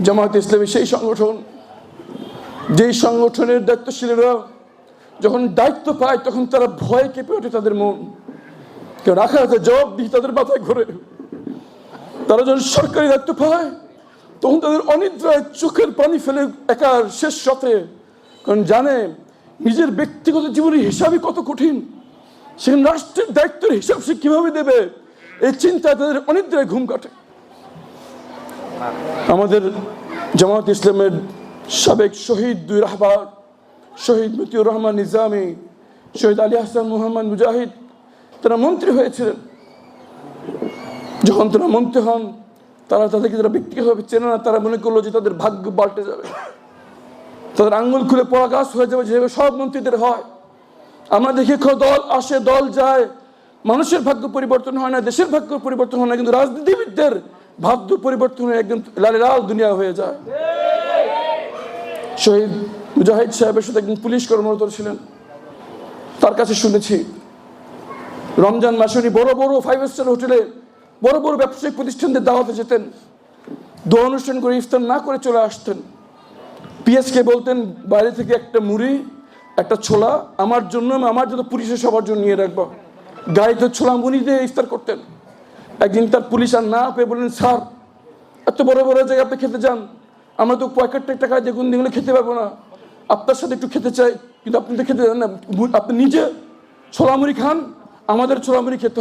জামায়াতে ইসলামী সেই সংগঠন, যেই সংগঠনের দায়িত্বশীলেরা যখন দায়িত্ব পায় তখন তারা ভয়ে কেঁপে ওঠে, তাদের মন কেউ রাখা আছে জবাবদিহি তাদের মাথায় ঘোরে। তারা যখন সরকারি দায়িত্ব পায় তখন তাদের অনিদ্রায় চোখের পানি ফেলে একার শেষ রাতে, কারণ জানে নিজের ব্যক্তিগত জীবনের হিসাবই কত কঠিন, সেখানে রাষ্ট্রের দায়িত্বের হিসাব সে কিভাবে দেবে, এই চিন্তায় তাদের অনিদ্রায় ঘুম কাটে। আমাদের জামায়াত ইসলামের সাবেক শহীদ দুই রাহবার, শহীদ মতিউর রহমান নিজামী, শহীদ আলী হাসান মুহাম্মদ মুজাহিদ, তারা মন্ত্রী হয়েছিলেন। যখন তারা মন্ত্রী হন, তাদেরকে যারা ব্যক্তিগতভাবে চেনে না, তারা মনে করলো যে তাদের ভাগ্য পাল্টে যাবে, তাদের আঙ্গুল খুলে পড়া গাছ হয়ে যাবে, যেভাবে সব মন্ত্রীদের হয়। আমরা দেখি দল আসে দল যায়, মানুষের ভাগ্য পরিবর্তন হয় না, দেশের ভাগ্য পরিবর্তন হয় না, কিন্তু রাজনীতিবিদদের ভাগ্য পরিবর্তন হয়ে একদম লাল দুনিয়া হয়ে যায়। শহীদ মুজাহিদ সাহেবের সাথে একজন পুলিশ কর্মরত ছিলেন, তার কাছে শুনেছি রমজান মাসে উনি বড় বড় 5 স্টার হোটেলে বড় বড় ব্যবসায়িক প্রতিষ্ঠানদের দাওয়াতে যেতেন, দোয়া অনুষ্ঠান করে ইফতার না করে চলে আসতেন। পিএসকে বলতেন বাইরে থেকে একটা মুড়ি একটা ছোলা আমার জন্য, আমার যত পুলিশের সবার জন্য নিয়ে রাখবো। গাড়িতে ছোলা মুড়ি দিয়ে ইফতার করতেন। একদিন তার পুলিশ আর না পেয়ে বললেন, স্যার এত বড় বড় জায়গায় আপনি খেতে যান, আমরা তো পঁয়ষট্টি টাকা দেখুন দিনগুলো খেতে পারবো না, আপনার সাথে একটু খেতে চাই, কিন্তু আপনি তো খেতে যান না, আপনি নিজে ছোলা মুড়ি খান, আমাদের ছোলা মুড়ি খেতে হয়।